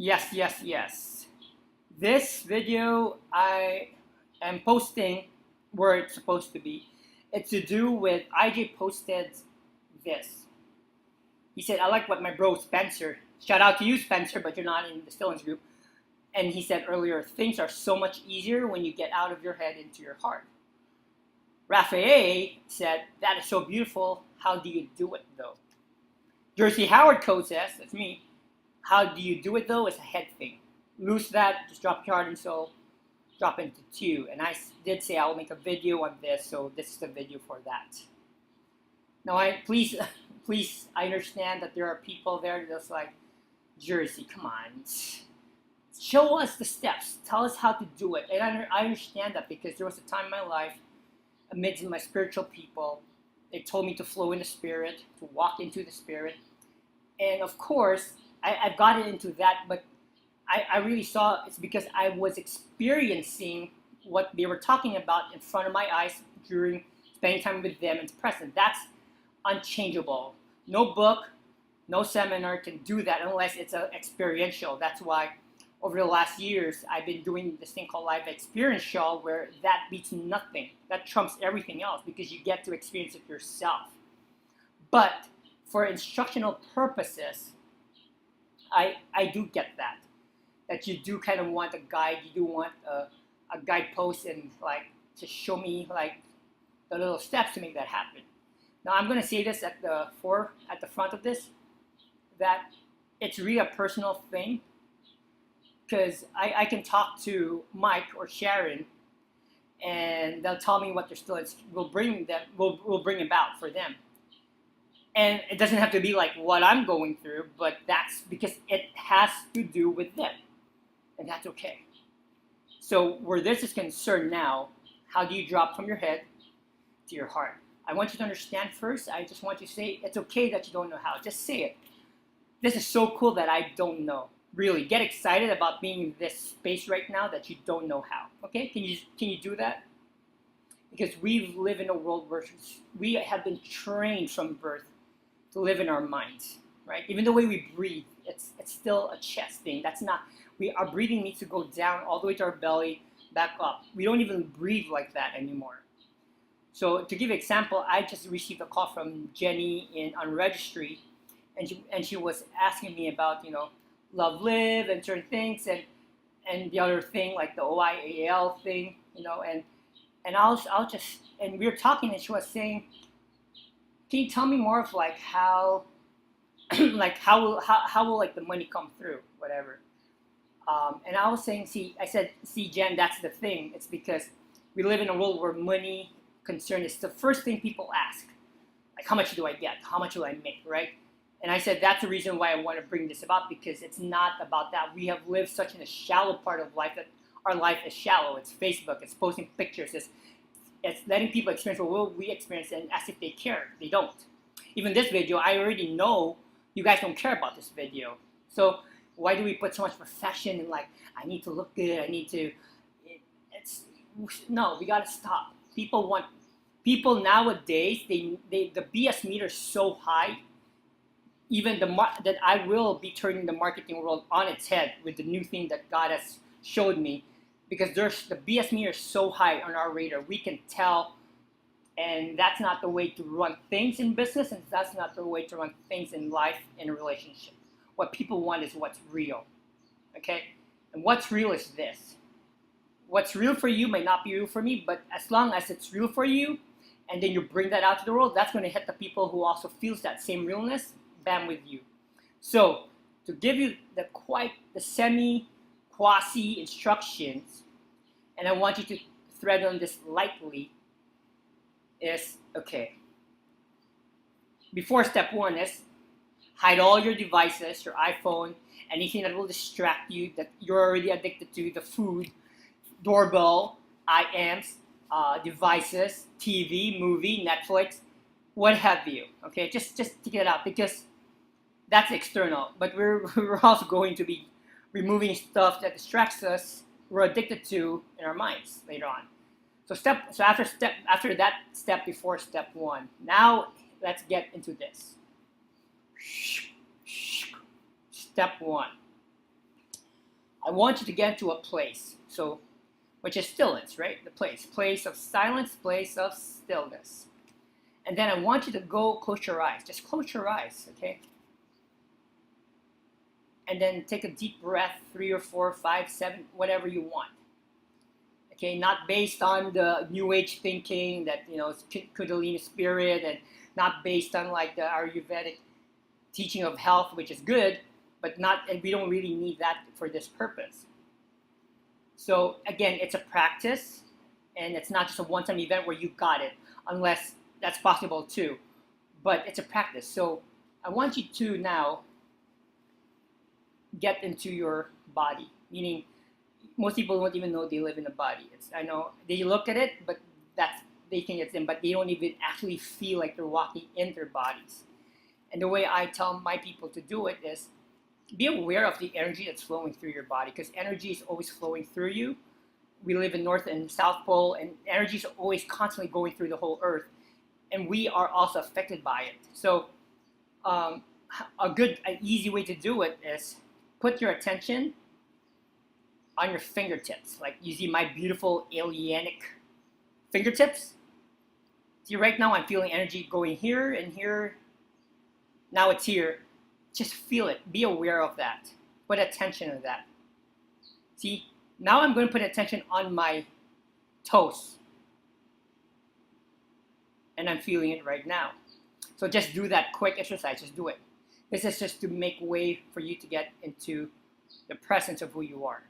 Yes, yes, yes. This video I am posting where it's supposed to be. It's to do with IJ posted this. He said, I like what my bro Spencer, shout out to you, Spencer, but you're not in the Stillens group. And he said earlier, things are so much easier when you get out of your head into your heart. Raphael said, that is so beautiful. How do you do it though? Jersey Howard code says, that's me, how do you do it though? It's a head thing. Lose that, just drop your heart and soul, drop into two. And I did say I'll make a video on this, so this is the video for that. Now, please, please, I understand that there are people there that's like, Jersey, come on, show us the steps, tell us how to do it. And I understand that because there was a time in my life, amidst my spiritual people, they told me to flow in the spirit, to walk into the spirit. And of course, I've gotten into that, but I really saw it's because I was experiencing what they were talking about in front of my eyes during spending time with them in the present. That's unchangeable. No book, no seminar can do that unless it's experiential. That's why over the last years, I've been doing this thing called live experiential, where that beats nothing. That trumps everything else because you get to experience it yourself. But for instructional purposes, I do get that. That you do kind of want a guide, you do want a guidepost and like to show me like the little steps to make that happen. Now I'm gonna say this at the front of this, that it's really a personal thing because I can talk to Mike or Sharon and they'll tell me what their students will bring about for them. And it doesn't have to be like what I'm going through, but that's because it has to do with them. And that's okay. So where this is concerned now, how do you drop from your head to your heart? I want you to understand first, I just want you to say, it's okay that you don't know how. Just say it. This is so cool that I don't know. Really, get excited about being in this space right now that you don't know how. Okay, can you do that? Because we live in a world where we have been trained from birth to live in our minds, right? Even the way we breathe, it's still a chest thing. That's not, our breathing needs to go down all the way to our belly, back up. We don't even breathe like that anymore. So to give an example, I just received a call from Jenny on registry, and she was asking me about, love live and certain things, and the other thing like the OIAL thing, and I'll just, and we were talking and she was saying, can you tell me more of like how like how will like the money come through, whatever. And I was saying, I said, Jen, that's the thing. It's because we live in a world where money concern is the first thing people ask. Like, how much do I get? How much will I make, right? And I said, that's the reason why I want to bring this about, because it's not about that. We have lived such in a shallow part of life that our life is shallow. It's Facebook, it's posting pictures, it's letting people experience what we experience and as if they care. They don't. Even this video, I already know you guys don't care about this video. So why do we put so much perfection in like, I need to look good, I need to, no, we gotta stop. People nowadays, the BS meter is so high, even that I will be turning the marketing world on its head with the new thing that God has showed me, because the BS meter is so high on our radar. We can tell, and that's not the way to run things in business, and that's not the way to run things in life and in relationship. What people want is what's real, okay? And what's real is this. What's real for you may not be real for me, but as long as it's real for you, and then you bring that out to the world, that's going to hit the people who also feels that same realness, bam, with you. So to give you the semi-quasi instructions, and I want you to thread on this lightly, is, okay, before step one is hide all your devices, your iPhone, anything that will distract you, that you're already addicted to, the food, doorbell, IMs, devices, TV, movie, Netflix, what have you. Okay, just take it out, because that's external. But we're also going to be removing stuff that distracts us, we're addicted to in our minds later on. So after that step before step one, now let's get into this. Step one. I want you to get to a place, so which is stillness, right? The place of silence, place of stillness. And then I want you to go close your eyes. Just close your eyes, okay? And then take a deep breath, 3 or 4, 5, 7, whatever you want. Okay, not based on the New Age thinking that, you know, it's Kundalini spirit, and not based on like the Ayurvedic teaching of health, which is good, but not, and we don't really need that for this purpose. So again, it's a practice, and it's not just a one-time event where you got it, unless that's possible too. But it's a practice. So I want you to now get into your body, meaning most people don't even know they live in a body. I know they look at it, but they think it's them, but they don't even actually feel like they're walking in their bodies. And the way I tell my people to do it is be aware of the energy that's flowing through your body, because energy is always flowing through you. We live in North and South Pole, and energy is always constantly going through the whole Earth, and we are also affected by it. So an easy way to do it is put your attention on your fingertips. Like you see my beautiful alienic fingertips. See, right now I'm feeling energy going here and here. Now it's here. Just feel it. Be aware of that. Put attention on that. See, now I'm going to put attention on my toes. And I'm feeling it right now. So just do that quick exercise. Just do it. This is just to make way for you to get into the presence of who you are.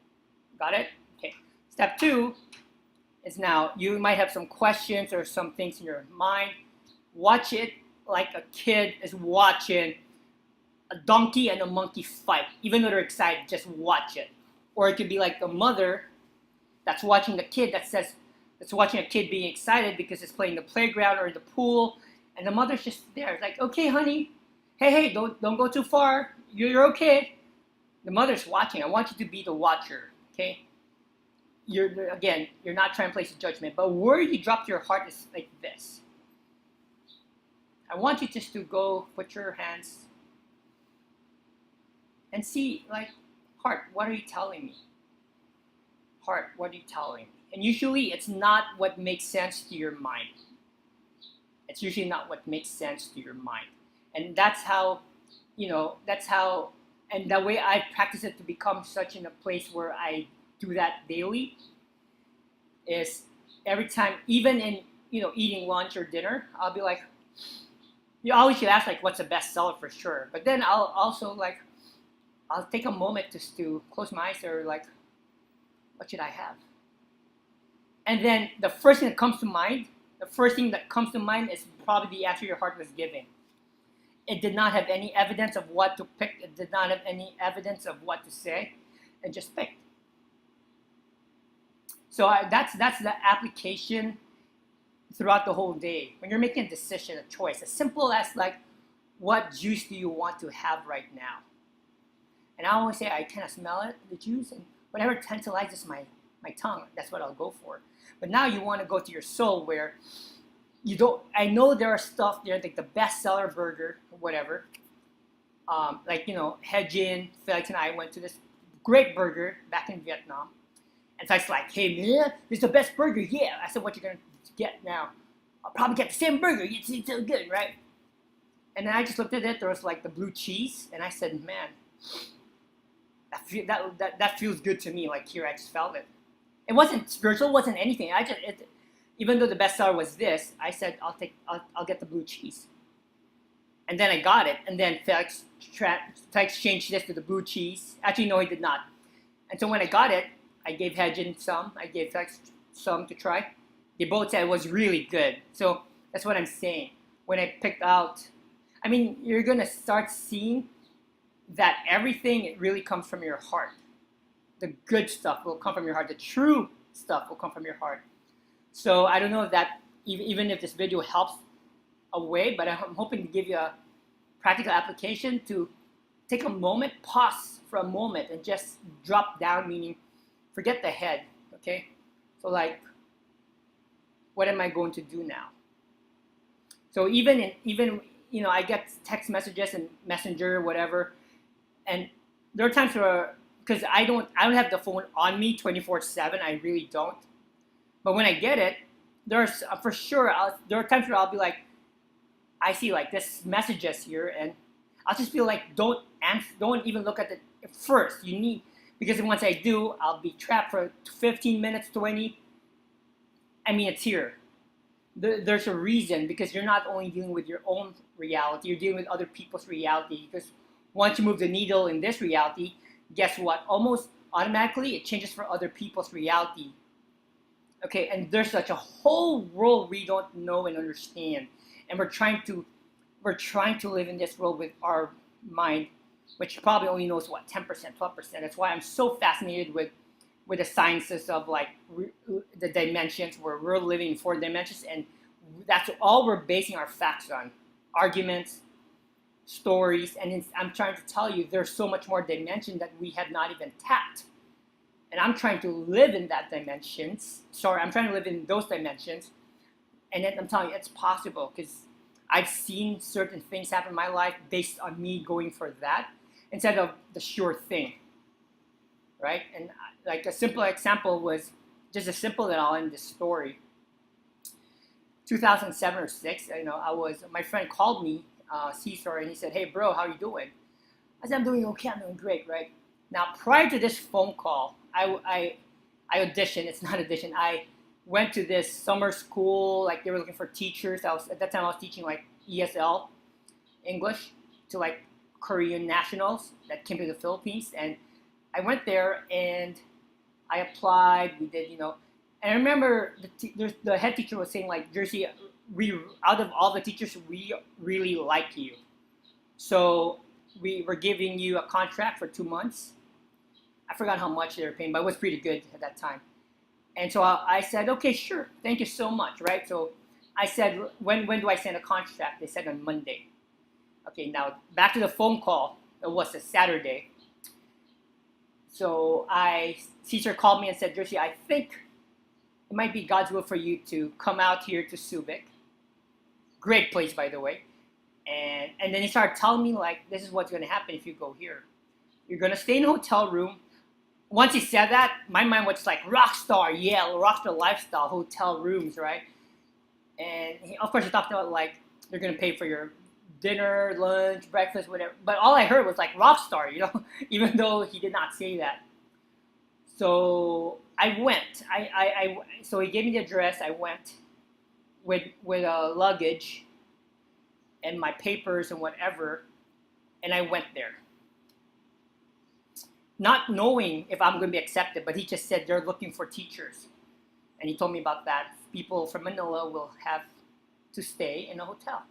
Got it? Okay. Step 2 is now you might have some questions or some things in your mind. Watch it like a kid is watching a donkey and a monkey fight. Even though they're excited, just watch it. Or it could be like the mother that's watching the kid that's watching a kid being excited because it's playing the playground or in the pool, and the mother's just there. It's like, okay, honey, hey, don't go too far. You're okay. The mother's watching. I want you to be the watcher. Okay. You're not trying to place a judgment, but where you drop your heart is like this. I want you just to go put your hands and see, like, heart, what are you telling me? Heart, what are you telling me? And usually it's not what makes sense to your mind. It's usually not what makes sense to your mind. And that's how, and the way I practice it to become such in a place where I do that daily is every time, even in, eating lunch or dinner, I'll be like, you always should ask, like, what's the best seller for sure. But then I'll also, like, I'll take a moment just to close my eyes or, like, what should I have? And then the first thing that comes to mind is probably the answer your heart was giving. It did not have any evidence of what to pick. It did not have any evidence of what to say. It just picked. So that's the application throughout the whole day. When you're making a decision, a choice, as simple as, like, what juice do you want to have right now? And I always say, I kind of smell it, the juice, and whatever tantalizes my tongue, that's what I'll go for. But now you want to go to your soul where you don't, I know there are stuff there, like the bestseller burger, or whatever. Hedjin, Felix and I went to this great burger back in Vietnam. And so it's like, hey man, this is the best burger, yeah. I said, what you gonna get now? I'll probably get the same burger, it's so good, right? And then I just looked at it, there was like the blue cheese, and I said, man, that feels good to me. Like, here, I just felt it. It wasn't spiritual, it wasn't anything. Even though the bestseller was this, I said, I'll get the blue cheese. And then I got it, and then Felix changed this to the blue cheese. Actually, no, he did not. And so when I got it, I gave Hedjin some, I gave Felix some to try. They both said it was really good. So that's what I'm saying. When I picked out, you're gonna start seeing that everything really comes from your heart. The good stuff will come from your heart. The true stuff will come from your heart. So I don't know if that, even if this video helps a way, but I'm hoping to give you a practical application to take a moment, pause for a moment, and just drop down, meaning forget the head, okay? So, like, what am I going to do now? So even I get text messages and Messenger, whatever, and there are times where because I don't have the phone on me 24/7. I really don't. But when I get it, there's for sure there are times where I'll be like, I see like this messages here, and I'll just feel like don't even look at it first. You need, because once I do, I'll be trapped for 15 minutes, 20. I mean, it's here. There's a reason, because you're not only dealing with your own reality, you're dealing with other people's reality. Because once you move the needle in this reality, guess what? Almost automatically, it changes for other people's reality. Okay, and there's such a whole world we don't know and understand, and we're trying to live in this world with our mind, which probably only knows what 10%, 12%. That's why I'm so fascinated with the sciences of like the dimensions, where we're living in 4 dimensions, and that's all we're basing our facts on, arguments, stories, and I'm trying to tell you there's so much more dimension that we have not even tapped. And I'm trying to live in that dimensions. Sorry, I'm trying to live in those dimensions. And then I'm telling you, it's possible, because I've seen certain things happen in my life based on me going for that instead of the sure thing, right? And like a simple example was just a simple, and I'll end this story. 2007 or 6, my friend called me, Cesar, and he said, "Hey, bro, how you doing?" I said, "I'm doing okay. I'm doing great, right?" Now, prior to this phone call, I auditioned. It's not audition. I went to this summer school. Like, they were looking for teachers. At that time I was teaching like ESL English to like Korean nationals that came to the Philippines, and I went there and I applied. We did, and I remember the head teacher was saying like, "Jersey, we out of all the teachers, we really like you, so we were giving you a contract for 2 months." I forgot how much they were paying, but it was pretty good at that time. And so I said, "Okay, sure, thank you so much," right? So I said, when do I send a contract? They said on Monday. Okay, now back to the phone call. It was a Saturday. So Caesar called me and said, "Jersey, I think it might be God's will for you to come out here to Subic." Great place, by the way. And then he started telling me like, "This is what's going to happen if you go here. You're going to stay in a hotel room." Once he said that, my mind was like, rock star, yeah, rock star lifestyle, hotel rooms, right? And of course, he talked about like, they're going to pay for your dinner, lunch, breakfast, whatever. But all I heard was like rock star, even though he did not say that. So I went. So he gave me the address. I went with luggage and my papers and whatever, and I went there, not knowing if I'm going to be accepted. But he just said they're looking for teachers, and he told me about that. People from Manila will have to stay in a hotel,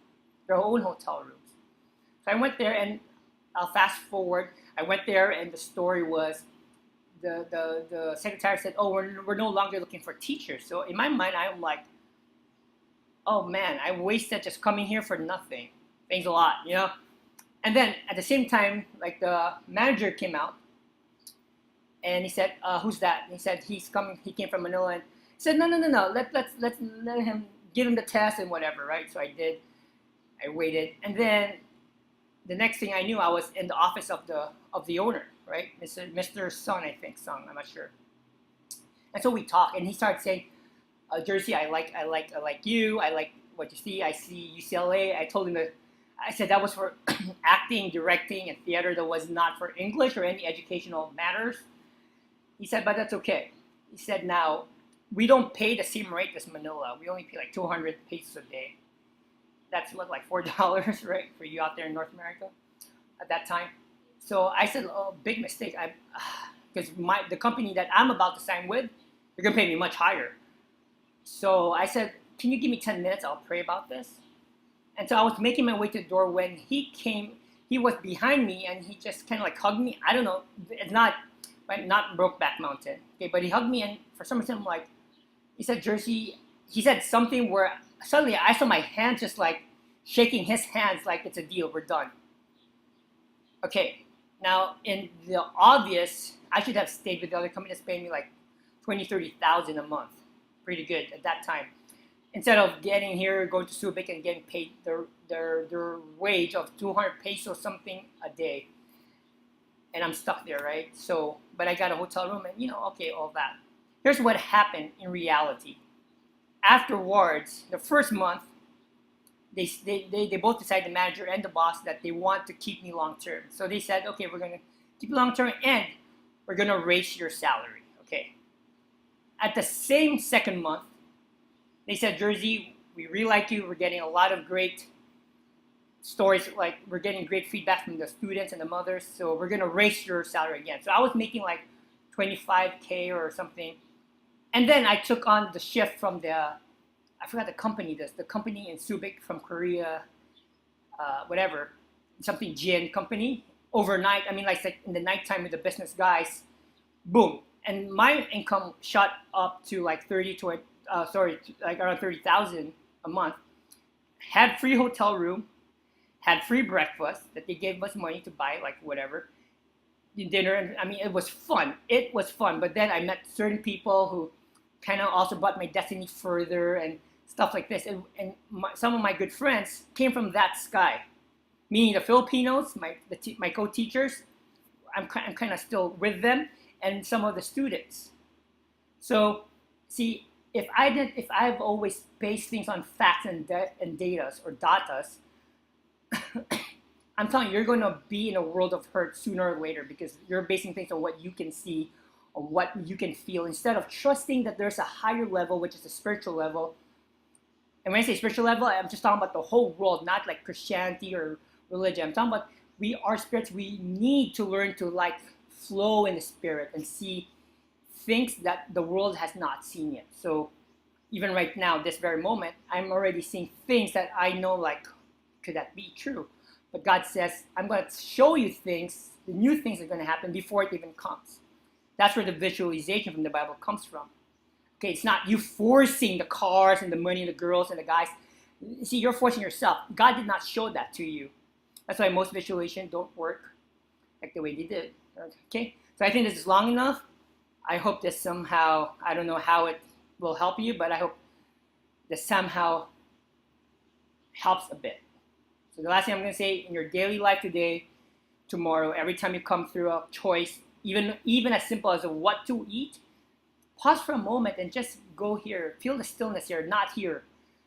their own hotel rooms. So I went there, and I'll fast forward. I went there, and the story was the secretary said, "Oh, we're no longer looking for teachers." So in my mind, I'm like, "Oh man, I wasted just coming here for nothing. Thanks a lot, And then at the same time, like the manager came out, and he said, "Who's that?" And he said, "He's coming. He came from Manila." And he said, "No. Let's let him give him the test and whatever, right?" So I did. I waited, and then the next thing I knew, I was in the office of the owner, right, Mr. Sung, I think Sung, I'm not sure. And so we talked, and he started saying, "Jersey, I like you. I like what you see. I see UCLA." I told him that. I said that was for acting, directing, and theater. That was not for English or any educational matters. He said, "But that's okay." He said, "Now, we don't pay the same rate as Manila. We only pay like 200 pesos a day. That's like $4, right, for you out there in North America at that time." So I said, "Oh, big mistake. Because the company that I'm about to sign with, they're gonna pay me much higher." So I said, "Can you give me 10 minutes? I'll pray about this." And so I was making my way to the door when he came. He was behind me, and he just kind of like hugged me. I don't know. It's not Brokeback Mountain, okay? But he hugged me, and for some reason, I'm like, he said, "Jersey." He said something where suddenly I saw my hand just like shaking his hands, like it's a deal. We're done. Okay. Now, in the obvious, I should have stayed with the other company that's paying me like 20, 30,000 a month. Pretty good at that time. Instead of getting here, going to Subic and getting paid their wage of 200 pesos something a day. and I'm stuck there, right? So, but I got a hotel room, and okay, all that. Here's what happened in reality. Afterwards, the first month, they both decided, the manager and the boss, that they want to keep me long term. So they said, okay, we're gonna keep you long term, and we're gonna raise your salary. Okay. At the same second month, they said, Jersey, we really like you. We're getting a lot of great stories, like we're getting great feedback from the students and the mothers, so we're gonna raise your salary again. So I was making like 25K or something, and then I took on the shift from I forgot the company, the company in Subic from Korea, whatever, something gin company. Overnight, I mean, like in the nighttime with the business guys, boom, and my income shot up to like like around 30,000 a month. Had free hotel room, had free breakfast that they gave us money to buy, like whatever, dinner. And I mean, it was fun. It was fun. But then I met certain people who kind of also brought my destiny further and stuff like this. And some of my good friends came from that sky, meaning the Filipinos, my co-teachers. I'm kind of still with them, and some of the students. So, see, if I've always based things on facts and data or datas, I'm telling you, you're going to be in a world of hurt sooner or later, because you're basing things on what you can see or what you can feel, instead of trusting that there's a higher level, which is the spiritual level. And when I say spiritual level, I'm just talking about the whole world, not like Christianity or religion. I'm talking about, we are spirits. We need to learn to like flow in the spirit and see things that the world has not seen yet. So even right now, this very moment, I'm already seeing things that I know, like, could that be true? But God says, I'm going to show you things, the new things are going to happen before it even comes. That's where the visualization from the Bible comes from. Okay, it's not you forcing the cars and the money and the girls and the guys. See, you're forcing yourself. God did not show that to you. That's why most visualization don't work like the way they did. Okay, so I think this is long enough. I hope this somehow, I don't know how it will help you, but I hope this somehow helps a bit. So the last thing I'm going to say, in your daily life today, tomorrow, every time you come through a choice, even as simple as what to eat, pause for a moment and just go here. Feel the stillness here, not here.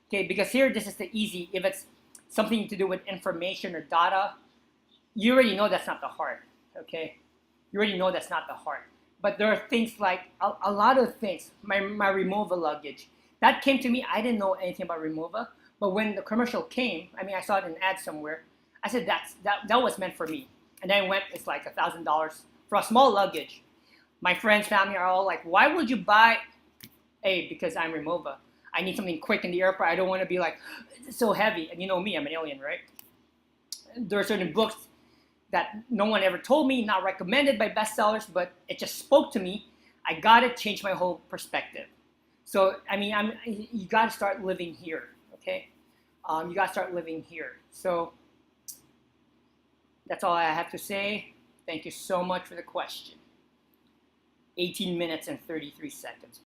Okay, because here, this is the easy. If it's something to do with information or data, you already know that's not the heart. Okay, you already know that's not the heart. But there are things like a lot of things. My Remova luggage, that came to me. I didn't know anything about Remova. But when the commercial came, I mean, I saw it in an ad somewhere. I said, that was meant for me. And then it's like $1,000 for a small luggage. My friends, family are all like, why would you buy? Because I'm Remova. I need something quick in the airport. I don't want to be like, it's so heavy. And you know me, I'm an alien, right? There are certain books that no one ever told me, not recommended by bestsellers, but it just spoke to me. I got to change my whole perspective. So, I mean, you got to start living here, okay? You got to start living here. So that's all I have to say. Thank you so much for the question. 18 minutes and 33 seconds.